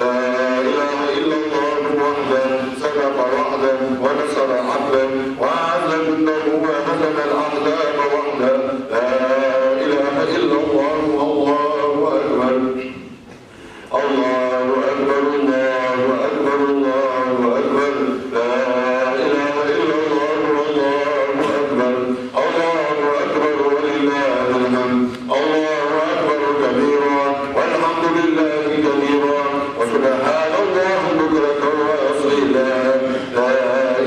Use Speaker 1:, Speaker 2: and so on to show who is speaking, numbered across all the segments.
Speaker 1: لا إله إلا الله وحده صدق وعده ونصر عبده وأعز جنده وهزم الأحزاب وحده. لا إله إلا الله والله أكبر. الله أكبر الله أكبر الله أكبر. لا إله إلا الله والله أكبر. الله أكبر ولله الحمد. الله أكبر كبيرا والحمد لله كثيرا وسبحان الله بكرة وأصيلا. لا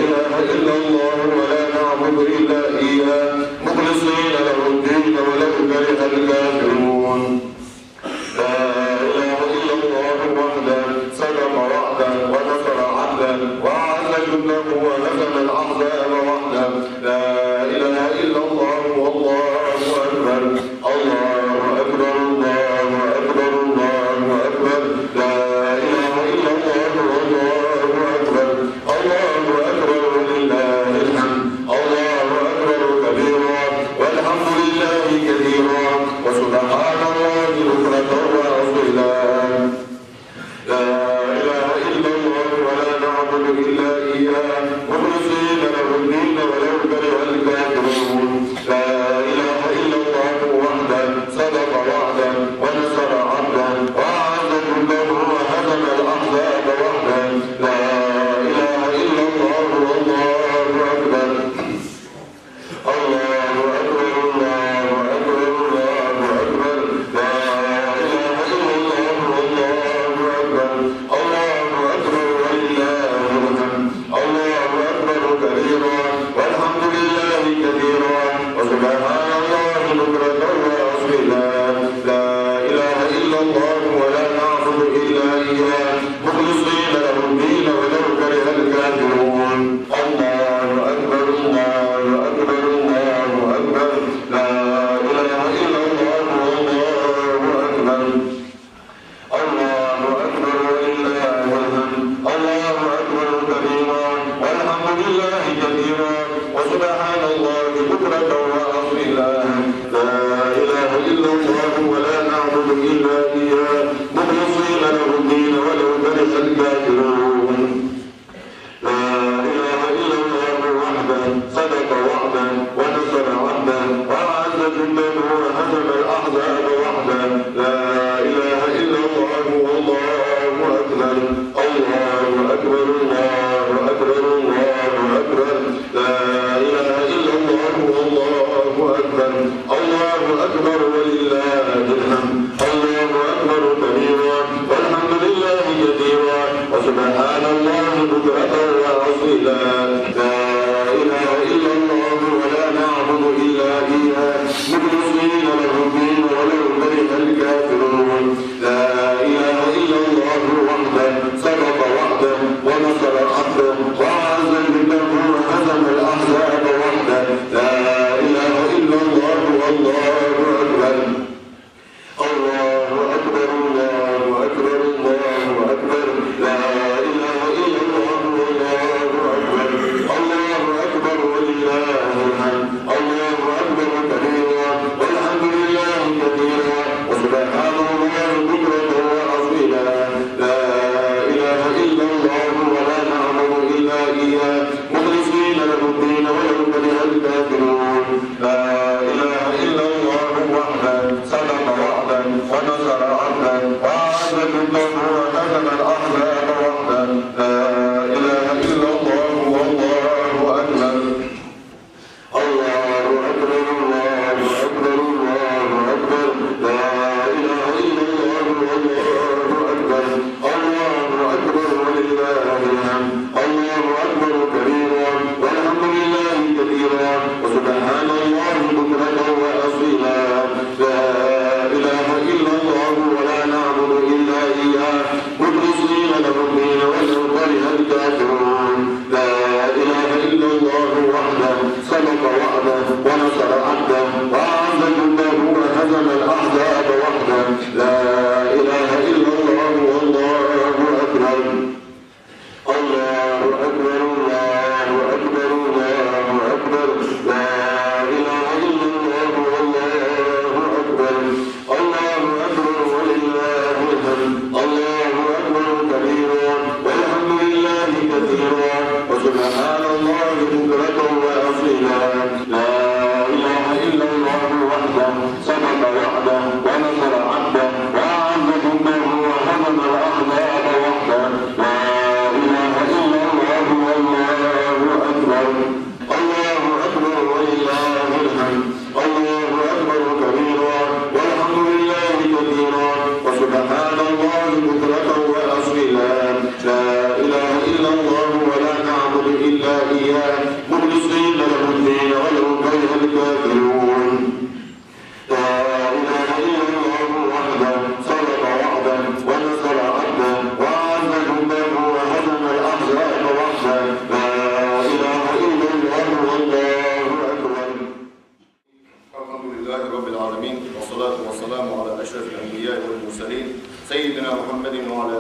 Speaker 1: إله إلا الله ولا نعبد إلا إياه مخلصين له الدين ولو كره الكافرون. لا إله إلا الله وحده صدق وعده ونصر عبده وأعز جنده وهزم الأحزاب وحده. لا إله إلا الله والله أكبر. الله أكبر الله أكبر الله أكبر. لا إله إلا الله والله أكبر. الله أكبر ولله الحمد. الله أكبر كبيرا والحمد لله كثيرا وسبحان الله بكرة وأصيلا. لا إله إلا الله ولا نعبد إلا إياه مخلصين له الدين ولو كره الكافرون. لا إله إلا الله وحده صدق وعده ونصر عبده وأعز جنده وهزم الأحزاب وحده. لا إله إلا الله والله أكبر. الله أكبر الله أكبر الله أكبر. لا إله إلا الله والله أكبر. الله أكبر ولله الحمد. الله أكبر كبيرا والحمد لله كثيرا وسبحان الله بكرة وأصيلا. لا إله إلا الله ولا نعبد إلا إياه مخلصين له الدين ولو كره الكافرون. الله أكبر الله أكبر الله أكبر. لا إله إلا الله والله أكبر. الله أكبر ولله الحمد. الله أكبر كبيرا والحمد لله كثيرا وسبحان الله بكرة وأصيلا. لا إله إلا الله ولا نعبد إلا إياه مخلصين له الدين ولو كره الكافرون. لا إله إلا الله وحده صدق وعده ونصر عبده وأعز جنده وهزم الأحزاب وحده. لا إله إلا الله والله أكبر. الله أكبر الله أكبر الله أكبر. لا إله إلا الله والله أكبر. الله أكبر ولله الحمد. الله أكبر كبيرا والحمد لله كثيرا وسبحان الله بكرة وأصيلا. لا إله إلا الله ولا نعبد إلا إياه مخلصين له الدين ولو كره الكافرون. لا إله إلا الله وحده صدق وعده ونصر عبده وأعز جنده وهزم الأحزاب وحده. لا إله إلا الله والله أكبر. الله أكبر الله أكبر الله أكبر. لا إله إلا الله والله أكبر. الله أكبر ولله الحمد. الله أكبر كبيرا والحمد لله كثيرا وسبحان الله بكرة وأصيلا. لا إله إلا الله ولا نعبد إلا إياه مخلصين له الدين ولو كره الكافرون. لا إله إلا الله وحده صدق وعده ونصر عبده وأعز جنده وهزم الأحزاب وحده. لا إله إلا الله والله أكبر. الله أكبر الله أكبر الله أكبر. لا إله إلا الله والله أكبر. الله أكبر ولله الحمد. الله أكبر كبيرا والحمد لله كثيرا وسبحان الله بكرة وأصيلا. لا إله إلا الله ولا نعبد إلا إياه مخلصين له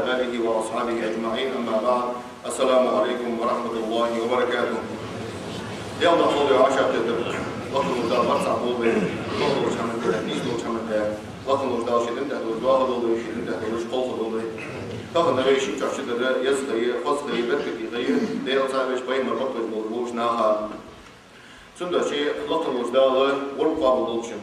Speaker 2: آله وأصحابه أجمعين. أما بعد، السلام عليكم ورحمة الله وبركاته. اليوم نحضر عشاء وقت المجدار مرسع طوبة نحضر شامل تهنيس شامل وقت المجدار شدين تحت وجواه ضوضي شدين تحت وجوه ضوضي تاخذ نبي شيء تعرف شدة يزغي خصغي بتكي غير ديل صاحبش بين مربط الموضوع ناها سند شيء وقت المجدار ورقة بضلشن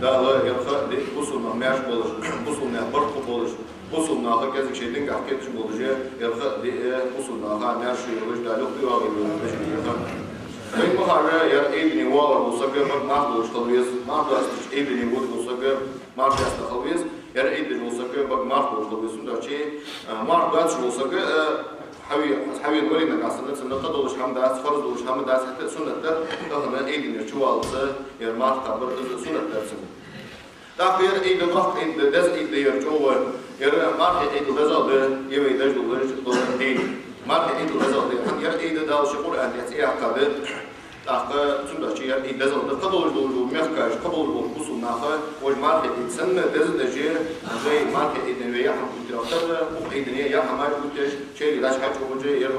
Speaker 2: داله يرخى دي بوصلنا ماش بولش بوصلنا برق بولش بوصلنا هكذا شيء دينك حكيتش بولجة يرخى دي بوصلنا ها ماش يولش دالو بيواغي بولش يرخى بين مخارة ير إبني وار وسجر ما بولش خلويز ما بولش إبني وود وسجر ما بولش خلويز ير إبني وسجر بق ما بولش خلويز سند شيء ما بولش وسجر حوي نقولي إنك أصلاً سنة قدوش هم داس فرض دوش هم داس حتى سنة ده تهنا إيدنا شو والله يرمار كبر سنة ده سنة. تأخير إيد الوقت إيد دز إيد يرجوه يرمار إيد الرزق ده يبي دج دولش إيد مار إيد الرزق ده هم ير إيد ده وشقول أن يتسيع كده تأخير سنة شيء ير إيد دز ده قدوش دولش وميخكاش قبول وقصو ناخه وجمار إيد سنة دز دجى زي مار إيد نويا هم كتير إيد نيا هم ما يقولش شيء لاش حاجة وجه ير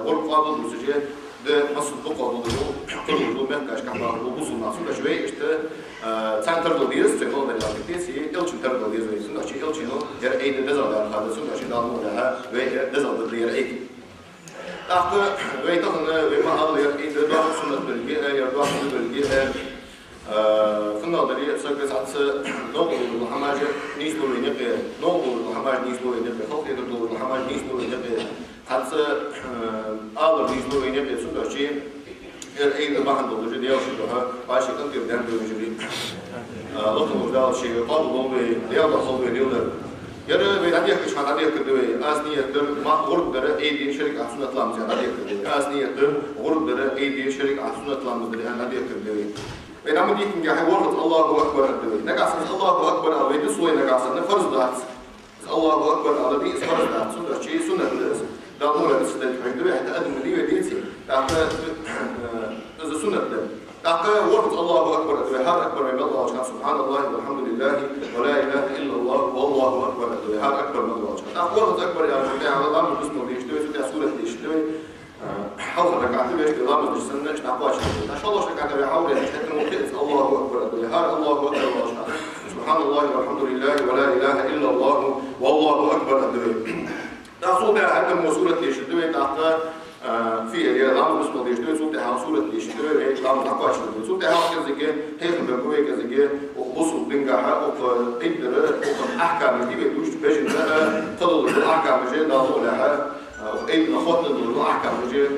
Speaker 2: غرفة بالمسجد ده مصر بقى ضده كل يوم مهكاش كحبار وبوصل ناسولا شوي إشت تانتر دوديز تقول بالله كتيسي إلشين تر دوديز ويسون أشي إلشينو ير أيد دزر ده هذا سون أشي دانو ده وين دزر ده ير أيد أخذ وين تخن وين ما هذا ير أيد ده سنة بالجيء ير ده سنة بالجيء فينا دري سكر ساعات نقول الحماج نيسلو ينقي نقول الحماج نيسلو ينقي خلق يقول الحماج نيسلو ينقي حتى أول نيسلو ينقي سنة شيء أي ما عنده وجود يوشيها عايش كنتي بدان بيجري لطم وجدال شيء قالوا لومي رياضة صوبي رياضة يرى بيديه كش عن عديه كدوي أزنية دم ما غرب درة أي دين شركة عسونة لامز عن عديه كدوي أزنية دم غرب درة أي دين شركة عسونة لامز عن عديه كدوي بينما ديك نجاح ورد الله أكبر كدوي نجاح الله أكبر على بيت سوي نجاح نفرز دات الله أكبر على بيت فرز دات سنة شيء سنة ده نور السداد حيدوي حتى أدم اللي وديتي أعطى إذا سنة ده أعطى ورد الله أكبر هذا أكبر من الله سبحان الله والحمد لله ولا إله إلا الله والله أكبر هذا أكبر من الله أعطى ورد أكبر يا رب على الله من اسمه بيشتوي في سورة بيشتوي حول ركعت بيشتوي الله من السنة نعقاش إن شاء الله ركعت بحول حتى نوقف الله أكبر هذا الله أكبر سبحان الله والحمد لله ولا إله إلا الله والله أكبر تأخذ هذا المسؤولة يشتوي تأخذ في لام اسمه يشتوي صوت حصولة يشتوي لام تقاش صوت حاجة زي كده هي بقوي كذا كده وقصوا بنجاحة وقدر أحكام دي بدوش بيجن بقى تضل الأحكام جيد ده ولا وإن نخاطر الأحكام جيد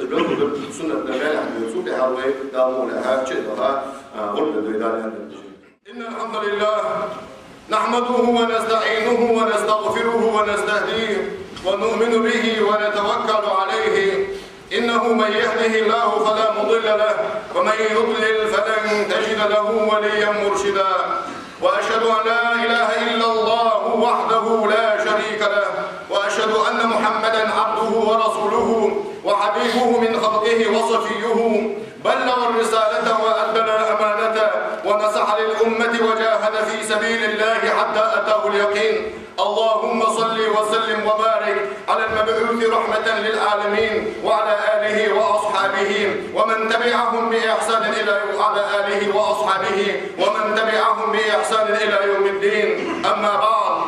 Speaker 2: بدل سنة نجاح صوت حاوي ده ولا شيء ده قلنا ده إن الحمد لله نحمده ونستعينه ونستغفره ونستهديه ونؤمن به ونتوكل عليه إنه من يهده الله فلا مضل له ومن يضلل فلن تجد له وليا مرشدا وأشهد أن لا إله إلا الله وحده لا شريك له وأشهد أن محمدا عبده ورسوله وحبيبه من خلقه وصفيه بلغ الرسالة وأدى الأمانة ونصح للأمة وجاهد في سبيل الله حتى أتاه اليقين اللهم صل وسلم وبارك على المبعوث رحمة للعالمين وعلى آله وأصحابه ومن تبعهم بإحسان إلى وعلى آله وأصحابه ومن تبعهم بإحسان إلى يوم الدين أما بعد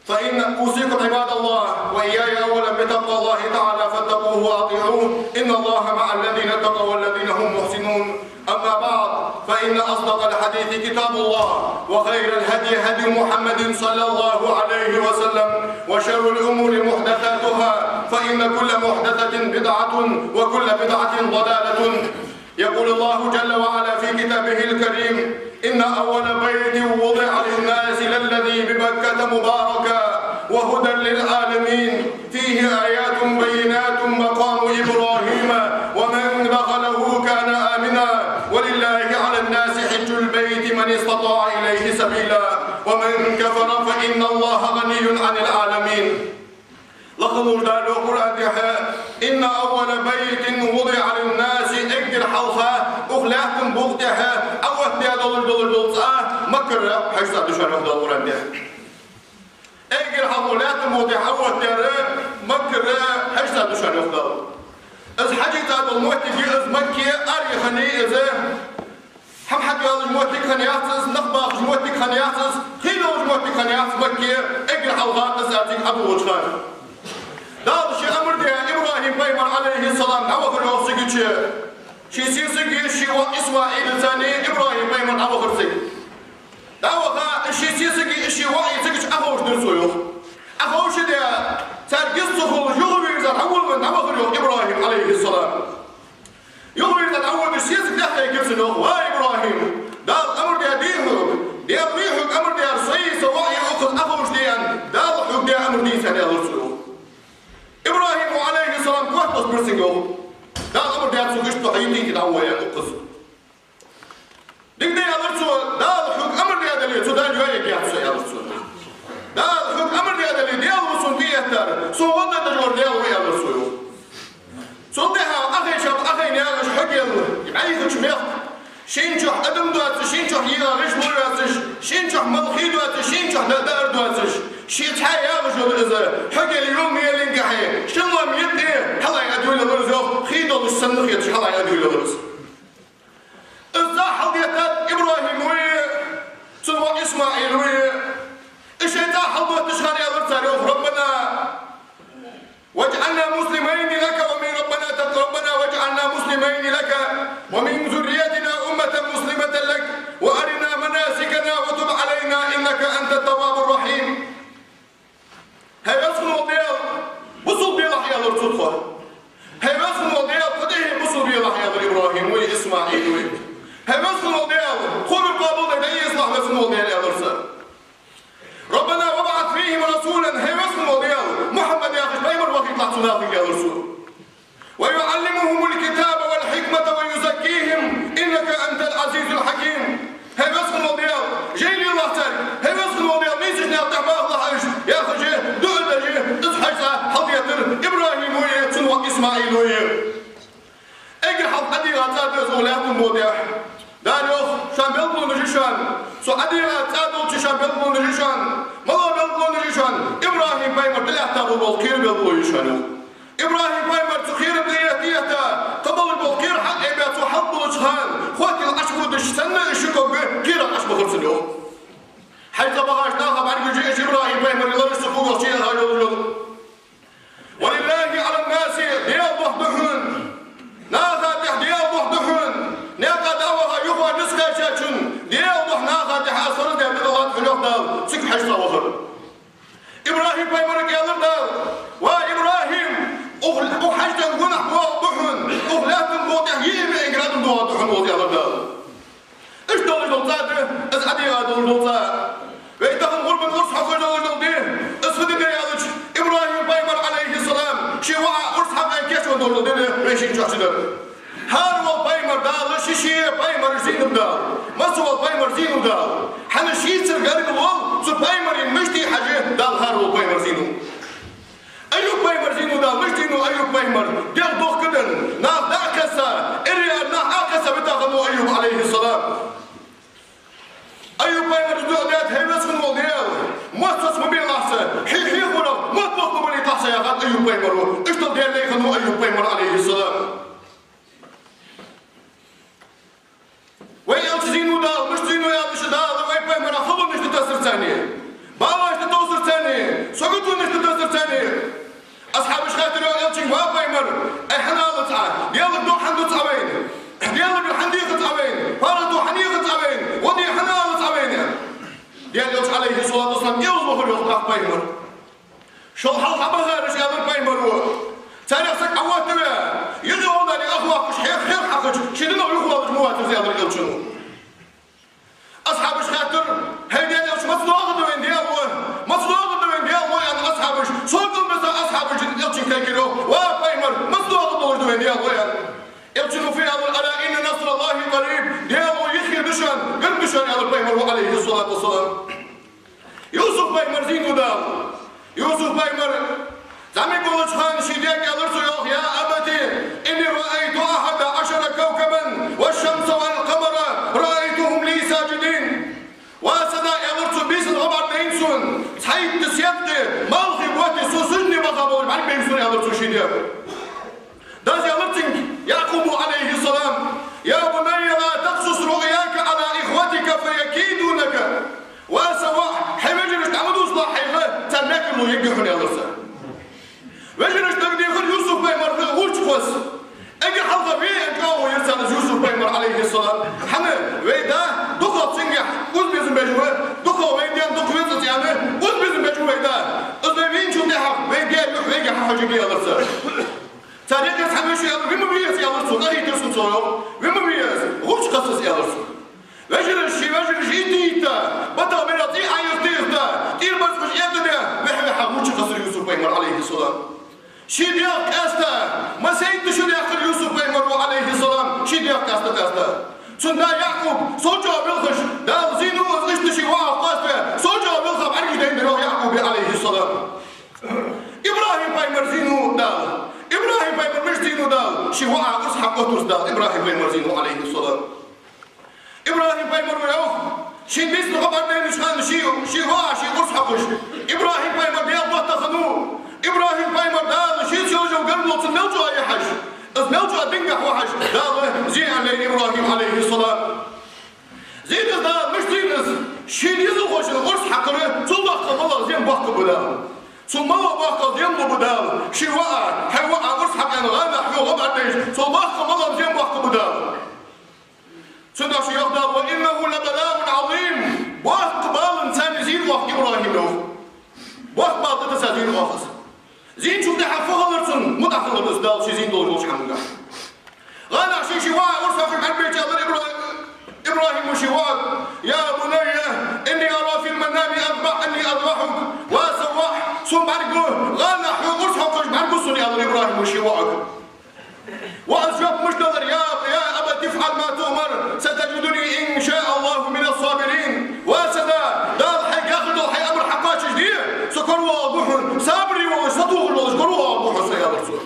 Speaker 2: فإن أوصيكم عباد الله وإياي أولا بتقوى الله تعالى فاتقوه وأطيعوه إن الله مع الذين اتقوا والذين هم محسنون أما بعد فإن أصدق الحديث كتاب الله وخير الهدي هدي محمد صلى الله عليه وسلم وشر الأمور محدثاتها فإن كل محدثة بدعة وكل بدعة ضلالة يقول الله جل وعلا في كتابه الكريم إن أول بيت وضع للناس للذي بمكة مباركا وهدى للعالمين فيه آيات بينات مقام إبراهيم ومن دخله كان آمنا ولله على الناس حج البيت من استطاع إليه سبيلا ومن كفر فإن الله غني عن العالمين لقد قال القرآن إن أول بيت وضع للناس اقدر حوها أخلاقكم بوقتها أو اهتيا دول مكر حيث أدشان هذا القرآن اجر حولات الموضع حول ترى مكر حشتا دشان يخدر از حاجة هذا الموتي از مكي اري خني از هم حد هذا الموتي خنياتس نخباخ الموتي خنياتس خيلو الموتي خنياتس مكي اجر حولات اساتيك ابو وجهان دار شي امر دي ابراهيم بيمر عليه السلام اوخر يوصيك شي سيسك شي اسماعيل ثاني ابراهيم بيمر اوخر سيك داوخا شي سيسك شي وايتك اخوش درسويو اخوش دي ترقصه يغوي ذا اول من اوخر ابراهيم عليه السلام يغوي ذا اول من سيسك دحته يكسنو وا ابراهيم دار امر دي دي ريحك امر دي سوي سواي اخذ اخوش دي دار حق دي امر دي ثاني درسويو إبراهيم عليه السلام كوحدث برسنجو دا أمر ديات سوغشتو حيتي كده هو يقص ديك دي أدرسو دا الحق أمر ديات اللي سو دا اليوية ديات سو يدرسو دا الحق أمر ديات اللي ديال وصول دي يهتر سو وضع تجور ديال ويدرسو سو ديها أخي شاب أخي نيالش حق يبعيث شميخ شينشوح أدم دواتش شينشوح يغاغش دواتش شينشوح ملخي دواتش شينشوح دار دواتش شيت حيا رجل إذا حق اليوم يلين قحي شنو ميدي حلا يدوي للرزق خيدو السنخ يتش حلا يدوي للرزق إذا حضيتات إبراهيم وي سوى إسماعيل وي إشيتا حضوة تشغل يا برتاريخ ربنا واجعلنا مسلمين لك ومن ربنا واجعلنا مسلمين لك ومن ذريتنا أمة مسلمة لك وأرنا مناسكنا وتب علينا إنك أنت التواب الرحيم هاي بس الموضوع وصل بيه لحيا للصدفة هاي بس الموضوع قديه وصل بيه لحيا لإبراهيم وإسماعيل وي هاي بس الموضوع خذ القابل ده يصلح بس الموضوع يا درسة ربنا وابعث فيهم رسولا هاي بس الموضوع محمد يا أخي بيمر وفي طلعت نافق يا رسول ويعلمهم الكتاب والحكمة ويزكيهم إنك أنت العزيز الحكيم هاي بس الموضوع جيلي الله تاني هاي بس الموضوع ميزش نعطيح ما الله عيش يا أخي جيه دول جيه اصحيصة حضيتر إبراهيم ويه تنوى إسماعيل ويه اجي حض أديغة تادز أولاد الموضوع داني أخ شان بيلبلو نجيشان سو أديغة تادو تشان بيلبلو نجيشان ملا بيلبلو نجيشان إبراهيم بايمر دلعتابو بالقير بيلبلو يشانو إبراهيم بايمر تخير بدياتيتا قبل البالقير حق إباتو حق بلجهان خواتي الأشبر دش سنة إشيكو بكير الأشبر خلصنو حيث بغاش ناخب عن جيش إبراهيم بايمر يضر السقوق وشيئا هاي الرجل ولله على الناس ديال ضحضحون ناخاتح ديال ضحضحون ناقا دعوها يخوى نسخة شاشن ديال ضح ناخاتح أصر ديال بضغط حلوح دال سك حشتا وخر إبراهيم بايمر قالر دال وإبراهيم أحجتا نقنح بوضحون أخلاتن بوضح يمي إنقرادن بوضحون وضي على دال إيش دول الجلطات إز أديها دول الجلطات ويتخن غرب الغرس حقا دول الجلطين إز خدي ديالج إبراهيم بايمر عليه السلام شي وعا غرس حقا يكيش ودول الجلطين ريشين شخصدر هارو بايمر دال شيشي بايمر زينو دال مسوى بايمر زينو دال حنا شيتر قرق الوال سو بايمر مشتي حاجة دال هارو بايمر زينو أيوب بايمر زينو دال مشتينو أيوب بايمر ديال دوخ كدن ناف داكسا إريا ناف آكسا بتاخدو أيوب عليه السلام أيوب بايمر دعوات هيبس من موديل مؤسس مبين لحسة حي خورا مطبخ مبين لحسة يا غاد أيوب بايمر اشتل ديال لي خدو أيوب بايمر عليه السلام ويا زينو دال مش زينو يا مش دال وي بايمر خلو مش تتأثر ثاني باواش تتوصل ثاني سقطوا مش تتأثر ثاني أصحاب شخاتر يلتشين واب بايمر احنا لطعا ديالك دو حندو تعوين ديالك الحنديق تعوين فاردو حنيق تعوين ودي حنا لطعوين ديالك عليه الصلاة والسلام يوضح يوضح بايمر شو الحلقة بغير شيء بايمر ثاني أسك عوات بها يدعو ذلك أخوة مش خير حقج شدنا ويخوة مجموعة زيادة الكلشنو أصحاب شخاتر هيدي يلش مصدوغ دوين ديالوه مصدوغ دوين ديالوه يعني أصحابش صوتهم بس أصحابش يلشين كيكيرو وبايمر مصدوغ دوين ديالوه يعني يلشنو في هذا الألا إن نصر الله قريب ديالوه يخي بشان قل بشان على بايمر عليه الصلاة والسلام يوسف بايمر زينو دال يوسف بايمر زعمي بولش خان شيديك يلرسو يا أبتي إني رأيت 11 كوكبا والشمس والقمر رأيتهم لي ساجدين واسدا يلرسو بيس الغبر نينسون سعيد تسيبتي مالخي بواتي سوسجني مغابور بعد ما يسوني على السوشيديا دازي أمرتك يعقوب عليه السلام يا بني لا تقصص رؤياك على إخوتك فيكيدوا لك وسواء حمجرش تعمدوا صلاح حيغة تناك اللي يقحوني على الرسال وجرش تقديخل يوسف بيمر غوش قوس اجي حلقة بيه انقاو يرسل يوسف بيمر عليه السلام حنا ويدا دقا تنجح قول بيزن بجوه دقا ويديان دقا ويزن يعني قول بيزن بجوه ويدا اذنبين شو ديها ويديان ويجي حاجة على الرسال تاريخ يسحبش يا رب ويمبيز يا رسول الله يترسل صورة ويمبيز غوش قصص يا رسول وجرش يديتا بطا من رضيعة يرتيتا تير بس مش يدنيا ويحبها غوش قصر يوسف بيمر عليه السلام شيدياك استا ما سيد شدياك يوسف بيمر عليه السلام شيدياك استا سندا يعقوب سوجا بالخش دال زينو اشتشي واقف قاسته سوجا بالخب عرج دين يعقوب عليه السلام ابراهيم بيمر زينو دال ابراهيم بيمر مش زينو دال شي وقع اسحاق قطرس دال ابراهيم بيمر زينو عليه السلام ابراهيم بيمر ويوخ شي بيسن خبر بين شان شي وقع شي اسحاقش ابراهيم بيمر ديال تخنو ابراهيم بيمر دال شي سوجا وقلبو تنلجو اي حاج نلجو دنجح وحش دال زي علي ابراهيم عليه السلام زينس دال مش زينس شي يزو خوش القرص حقره صلح الله زين بحق بلا ثم ما بحق زين بدال شي وقع حي وقع قرص حق انا غانا حي وضع ليش صلح الله زين بحق بدال سنة شي يقدر وانه لبلاء عظيم بحق بال انسان زين وقت ابراهيم له بحق بال تسازين واخص زين شو بدي حفظها لرسن مدخل الإصدار شي زين دول وش حمقا غانا شي واعي ورسا في الحربية جابر إبراهيم وشي واعي يا بني إني أرى في المنام أني أذبحك وأسوح ثم بعرقه غانا حيو ورسا وقش بعرقصني أبر إبراهيم وشي واعي وأزجاب مش نظر يا أبا تفعل ما تؤمر ستجدني إن شاء الله من الصابرين واسدا دار حي ياخذ حي أمر حقاش جديد سكروا أبوحن صابري وصدوه وشكروا أبوحن يا رسول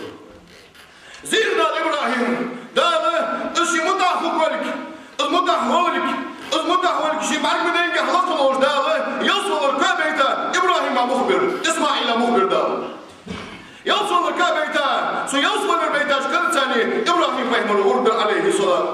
Speaker 2: زيرنا إبراهيم دار إشي مدح ولك المدح ولك شي بعرف من ينجح لطمه دار يوصل الكعبة إبراهيم مخبر إسماعيل مخبر دار يوصل الكعبة سيوصل البيت أشكال ثاني إبراهيم بيمر الغرب عليه السلام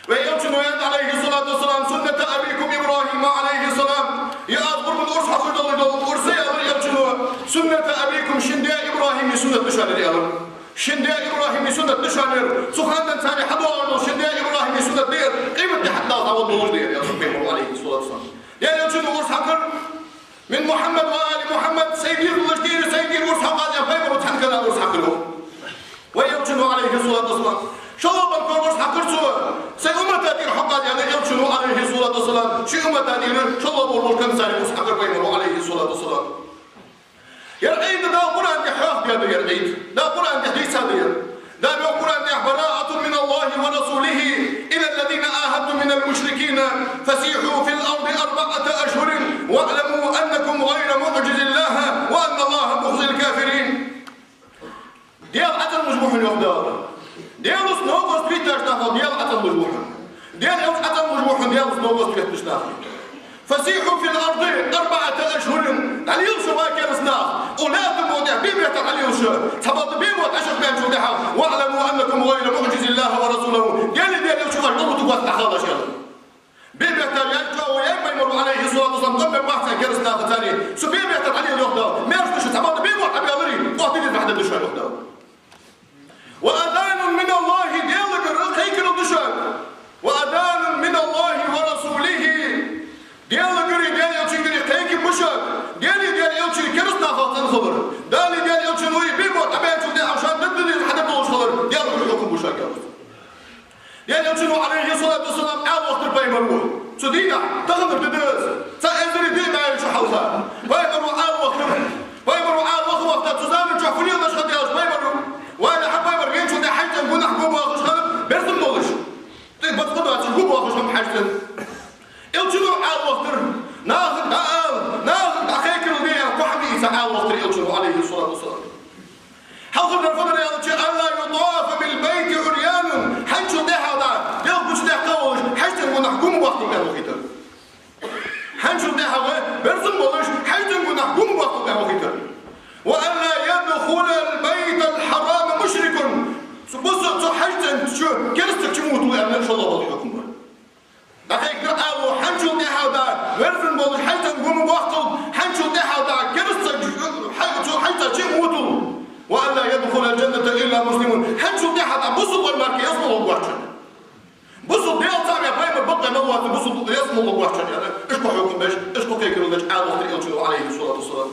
Speaker 2: ويمشن عليه الصلاة والسلام سنة أبيكم إبراهيم عليه السلام يا أذكر من أرس حقود الله أرسي يمشن سنة أبيكم شنداء إبراهيم سنة نشانر شنداء إبراهيم سنة نشانر سخانا ثاني حضور شنداء إبراهيم سنة دير قيمة حتى تعوض نور دير يا رب عليه الصلاة والسلام يا يمشن أرس حقر من محمد وآل محمد سيدير الجدير سيدير أرس حقا يا بيمر وتحنك لا أرس حقره ويمشن عليه الصلاة والسلام شلون بنكون حقرتوا سيوم تأتي حقا يعني يمشون عليه الصلاة والسلام شيء ما تأتي شلون بقول كم سنة بس حقر بينه عليه الصلاة والسلام يرعيد ده قرآن يحياه بيده يرعيد ده قرآن يحديث هذا ده قرآن براءة من الله ورسوله إلى الذين آهدتم من المشركين فسيحوا في الأرض 4 أشهر واعلموا أنكم غير معجز الله وأن الله مخزي الكافرين ديال عدل مجموح اليهود ديال سنوغوس بيتر تاخذ ديال عدل مجموح ديال عدل مجموح ديال سنوغوس بيتر تاخذ فسيحوا في الأرض 4 أشهر عليهم شواكر سناخ أولاد المودع بيبيت عليهم شو تبض بيموت أشهر بين شودعها واعلموا أنكم غير معجز الله ورسوله ديال يوسف الأرض تقوى تحاول شر بيبيت يلقى ويمر عليه الصلاة والسلام قبل ما أحسن كرس ناخذ ثاني شو بيبيت عليه اليهود ما يعرفش تبض بيموت أبي أمري قاتل بعد الدشة اليهود وأذان من الله ديال الرق هيكل الدشة وأذان من الله ورسوله ديال الجري ديال يوتشي هيك بشر ديال يوتشي كرس ناخذ الخبر ديال يوتشي نوي بيموت أبي أشوف ده عشان ندري حدا بتوش خبر ديال الحكم بشر ديال يوتشي عليه الصلاة والسلام أول وقت بيمروا سدينا تغمر تدرس سأنزل دينا يشوف حوزة بيمروا أول وقت تزامن شافوني ولا شغلتي بيمروا وأنا حب بيمر ينشو ده حاجة نقول حكومة واخش خلف بيرسم نولش طيب بتقدر حكومة واخش هم حاجة يوتشي أول وقت ناخذ أخيك الدنيا كحبي سأل وقت يوتشي عليه الصلاة والسلام حضر الفضل يا رجال ألا يطاف بالبيت عريان حنشو ده هذا يلبس ده قوش حتى ونحكم وقت كانوا كده حنشل ده برزم بولش حيتم جناح قم وقت ده وقتر وألا يدخل البيت الحرام مشرك بص حاجة شو كرستك تموت ولا إن شاء الله بالحكم دقيقة أو حنشل ده هذا برزم بولش حيتم قم وقت حنشل ده هذا كرستك حاجة تموت وألا يدخل الجنة إلا مسلمون حنشل ده هذا بص بالمركز يصل الوقت بصوا ديال تاعي بايم بقى نوات بصوا يسمو الله وحشني يعني اشكو حكم باش اشكو كيكرو باش عاد وقت يلجو عليه الصلاه والسلام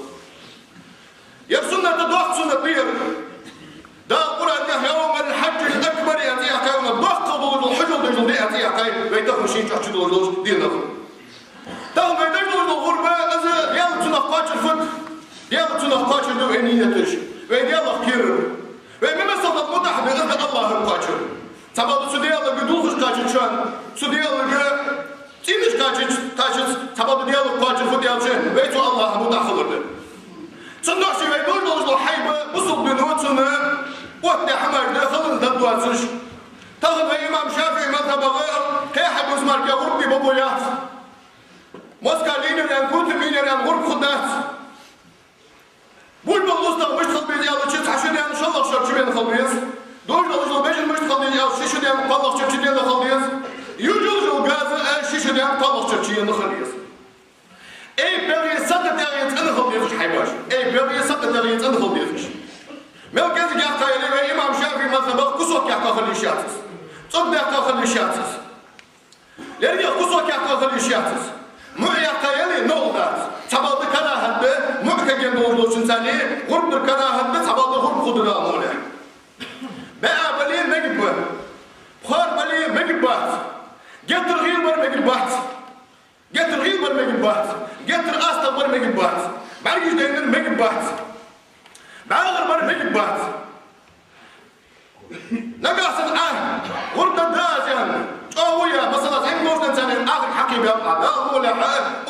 Speaker 2: يا سنه تضاق سنه بير دا قران يوم الحج الاكبر ياتي كان الضغط ضد الحجر ديال ياتي كاي بيتهم شي تحت دول ديالنا تا ما يديروا الغربه از ديال تنقاش الفت ديال تنقاش دوينيتش ديال خير ومما صدق متحد باذن الله القاچر Sabahı sudiyallığı dulğuş kaçışan, sudiyallığı çiniş kaçış, sabahı diyallığı kaçır fudiyalçı ve tu Allah'a mudahılırdı. Çındaşı ve durduruzlu haybı busul bin uçunu otne hamardı kılınızda duatsış. Tağın ve İmam Şafii mazhabağı kıyahı uzmarka gurbi babuyat. Moskalinin kutuminin gurb kudat. Bulbul usta müşkıl bir yalıçı taşın yanışallah şarçı beni kılmayız. Doğru beşin müşt kalıyız, şişeden kallık çöpçüden de kalıyız. Yücül gazı şişeden kallık çöpçüden de kalıyız. Ey beriye sakın deriyet anı kalıyız haybaş. Ey beriye sakın deriyet anı kalıyız. Merkezi gâhtayeli ve İmam Şafii mazhabı kusok gâhta kalışyatız. Çok gâhta kalışyatız. Leriye kusok gâhta kalışyatız. Mu'yaqayeli ne oldu? Sabaldı karahattı, mu'kegen doğru çınsani, gurdur karahattı, sabaldı gurb kudura amole. بقى بليه مجبر بخار بليه مجبر جتر غيبر مجبر جتر غيبر مجبر جتر أستبر مجبر بعرجش دينر مجبر بعغر بر مجبر نقاس الآن ورد الدازن أويا مثلا زين موجود إنسان آخر حكيم يبقى لا هو لا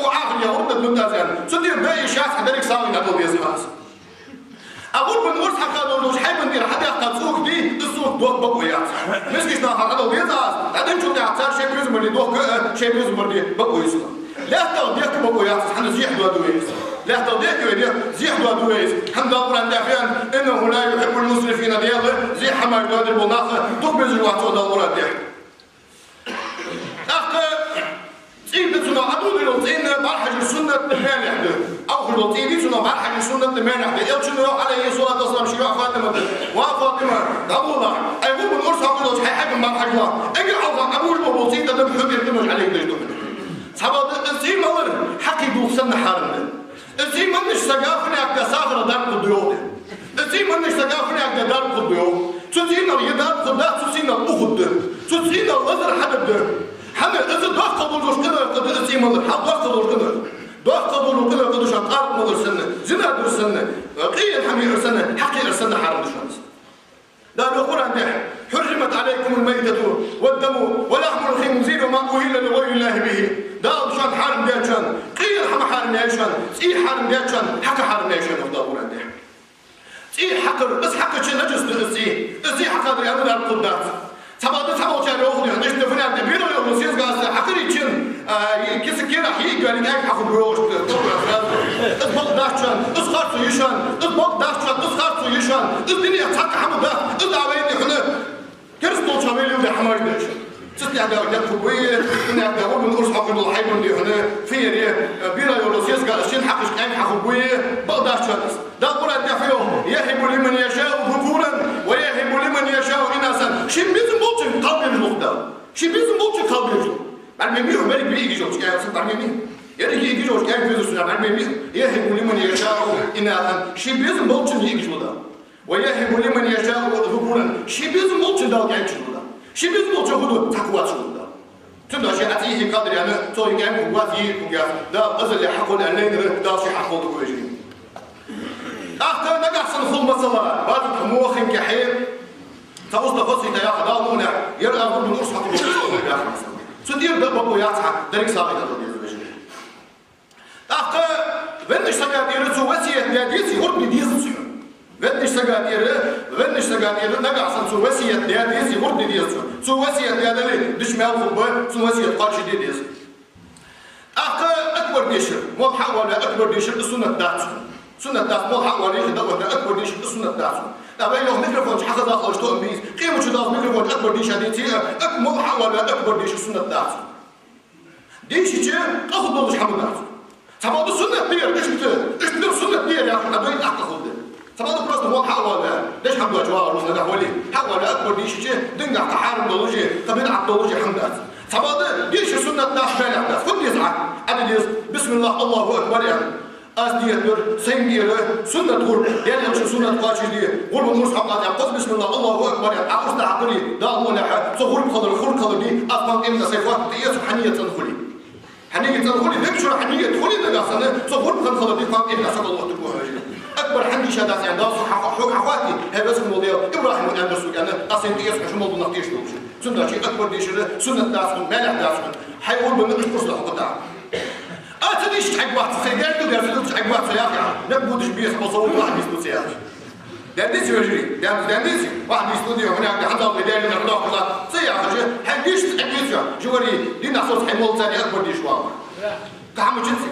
Speaker 2: وآخر يا ورد الدازن صدير باقي شاف حدرك ساوي نقول بيزماس أقول بنقول حكا لو حيب ندير حدا يحتاج سوق دي السوق دوق بقويات مسكش نهار هذا ويزاز هذا نشوف تعتار شيء بيزمر لي دوق شيء بيزمر لي بقويس لا توديك بقويات حنا زيح دوا دويس لا توديك زيح دوا دويس حمد الله عند فين إنه لا يحب المسرفين دياله زيح حمار دواد البناخ دوق بيزل وقت ودا الله ديك أخ إيه بتسنا عدو لو زين برحج السنة المانع ده أو لو تيجي سنا برحج السنة المانع ده يلشنو عليه الصلاة والسلام شيوع فاطمة وفاطمة دبولا أيوب بن أرسل قلوش حيحب ما حجوا أجي الله أبوش ببوسيط ده بحب يرتمش عليك ده صحابة الزين مالر حقي دوخ سنة حارنا الزين منش سقافني أكدا سافر دار قديو الزين منش سقافني أكدا دار قديو تزين اليدار قدا تزين الأخد تزين الغزر حدب ده حنا إذا ضغط دولش كده قد إسيم الله حق ضغط دول كده ضغط دول كده قد شاط قارب مدر سنة زنا در سنة قيل حمير سنة حقير سنة حرم شمس لا القرآن ده حرمت عليكم الميتة والدم ولحم الخنزير وما أهل لغير الله به ده شان حرم ده شان قيل حما حرم ده شان سي حرم ده شان حق حرم ده شان ده القرآن ده سي حق بس حق شيء نجس ده سي حق ده يا القدات sabahda sabah çare okuyor. İşte falan da bir oluyor. Siz gazete hakır için kesikera hiç gari gel hakır broştu. İz bak daşçan, iz kartı yişan, iz bak daşçan, iz kartı yişan, iz dünya tak hamda, iz davaydı hını. Kers dol çaveli de hamaydı. Siz ne kadar yakubiyye, ne kadar onun urs hakır dol haybun diyor hını. Fiyeri bir oluyor. Siz gazete hakır en hakubiyye bak daşçan. Da Kur'an diyor. Yehibu limen yeşâ'u zukuran ve yehibu limen yeşâ'u inasan. Şimdi bizim bolçun kalbimiz nokta. Şimdi bizim bolçun kalbimiz nokta. Ben bilmiyorum, ben bir ilgi yok. Yani sen tanımıyorsun. Yani ilgi yok. Yani gözüsüne ben bilmiyorum. Yehibu limen yeşâ'u inasan. Şimdi bizim bolçun ilgi yok. Ve yehibu limen yeşâ'u zukuran. Şimdi bizim bolçun dal genç yok. Şimdi bizim bolçun hudu takvat yok. Tüm de şey atihi kadir yani soyun genç kuvvet iyi kuvvet. Da azali hakkul enleynir, da şey hakkul kuvvet. أخطر نقص الخل مثلا بعد موخن كحيل توصل فصي تيا خدا مونا يرى ضد النص حق يا أخي سدير ده بابو ياتها درك ساقي ده أخطر وينش سكان يرسو وسية ناديسي هرب نديسي وينش سكان نقص سو وسية ناديسي هرب نديسي سو وسية نادلي دش مال خبر سو وسية قارش نديسي أخطر أكبر ديشر مول حوالي أكبر ديشر السنة داتسو سنة دات مول حوالي خدوة أكبر ديشر السنة داتسو تابعي له ميكروفون حق داخل شتو إمبيز قيمة شو داخل ميكروفون أكبر ديشر ديتي مول حوالي أكبر ديشر السنة داتسو ديشي تي أخذ دولش حمد داتسو تبعد السنة دير إيش بتدير السنة دير يا أخي أبين أحق خذ تبعد براس مول حوالي ليش حمد أجوار ولا حوالي حوالي أكبر ديشي تي دنجع تحارب دولجي قبل عبد دولجي حمد تبعد ديشي سنة داس بلا داس خذ يزعل أنا ديس بسم الله الله أكبر يعني أزدير سيندير سنة غرب يعني مش سنة قاشي دي غرب مرس حقات يعني قص بسم الله الله أكبر يعني أقصد عقلي دا مولع سو غرب خضر خور خضر دي أصلا إمتى سيفات دي حنية تدخلي حنية تدخلي ليش شو حنية تدخلي ده أصلا سو غرب خضر دي فاهم إمتى سبب الله تقوله أكبر حني شهادات يعني دا حق حقاتي هي بس الموضوع إبراهيم الأندرسو يعني أصلا دي شو موضوع نقطيش دوش سنة شيء أكبر دي شو سنة داسون ملح داسون حيقول بمثل كرس الحقوق تديش حق واحد سيدات تقدر تدوس حق واحد سياق نبودش بيس بصور واحد يسوي سياق دنديس يجري دنديس واحد يستوديو هناك حتى بدال من الرضاق الله سياق حقيش حقيش جوري دينا صوت حمول ثاني أكبر دي شوام كعم جنسي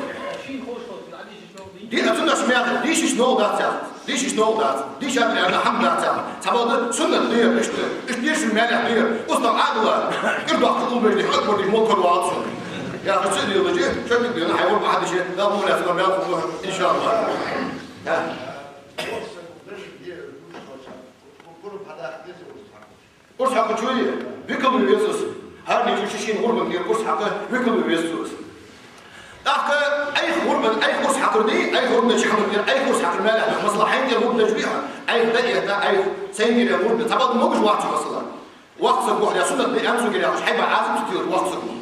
Speaker 2: دي أتونا سمعت ديش شنو دات ديش شنو دات ديش أنا حمد دات سبب سنة دير إيش ديش المالح دير أصلا عادله يرضى تقول بيجي أكبر دي موتور وعطسون يا أخي سيدي يلا جيت شو تقول أنا حيقول ما حد شيء لا مو لا ما ياخذ إن شاء الله ها قرص حقه شوية بيكمل يسوس هذا اللي يشين غربة ديال قرص حقه بيكمل يسوس أخ أي غربة أي قرص حقه دي أي غربة شحن ديال أي قرص حق المال مصلحين ديال غربة جبيها أي بدأ أي سين ديال غربة تبغى مو مش واحد مثلا وقت سبوح يا سنة دي أمس وكذا مش حيبقى عازم كتير وقت سبوح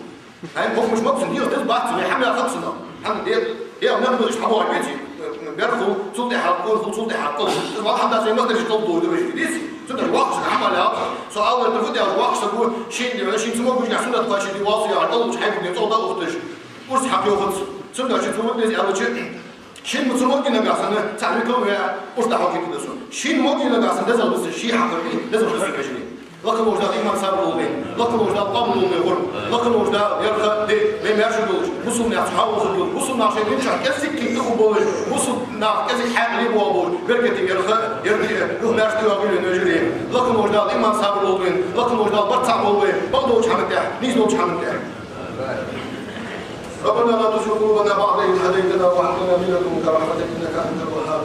Speaker 2: هاي هو مش مقصد ديال ده بعد ما يحمل خمسنا الحمد لله يا نقدر نشحبوا على بيتي بيرفضوا صوت يحرقون صوت يحرقون الواحد ده زي ما قدرش يطلبوا ده مش جديد تقدر وقت عملها سؤال التفوت يا وقت سبوح شين سمو بيجي سنة قاشي دي واصي على طول مش حيبقى يطلع ده أختش ورس حق ياخذ سنة شين سمو بيجي على شين متصور كنا قاسنا تعلمكم يا ورس ده حقيقي ده شين مو كنا قاسنا ده بس شيء حقيقي لازم نحس بشيء لكن وجدان إيمان صار لومين لكن وجدان قبل لومين غرب لكن وجدان يرخى دي ما يرشدوش وصل ناس حاول وصل وصل ناس شيء ينشأ كذا كي تخبوش وصل ناس كذا حاجة يبغوا بركة يرخى يرخى له ناس تواجه نجري لكن وجدان إيمان صار لومين لكن وجدان برتع لومين بعده وش عملته نيز وش عملته ربنا لا تزغ قلوبنا بعد إذ هديتنا وهب لنا من لدنك رحمة إنك أنت الوهاب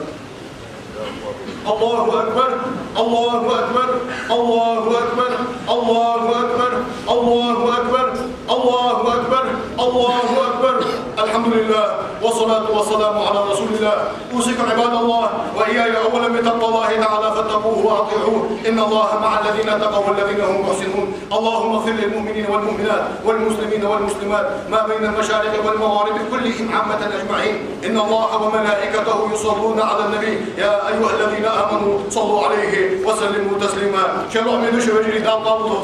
Speaker 2: الله أكبر الله أكبر الله أكبر الله أكبر الله أكبر الله أكبر الله أكبر الحمد لله والصلاة والسلام على رسول الله أوصيكم عباد الله وإياي أولا بتقوى الله تعالى فاتقوه وأطيعوه إن الله مع الذين اتقوا والذين هم محسنون اللهم اغفر للمؤمنين والمؤمنات والمسلمين والمسلمات ما بين المشارق والمغارب كلهم عامة أجمعين إن الله وملائكته يصلون على النبي يا أيها الذين آمنوا صلوا عليه وسلموا تسليما شلون من شو يجري دام طاوله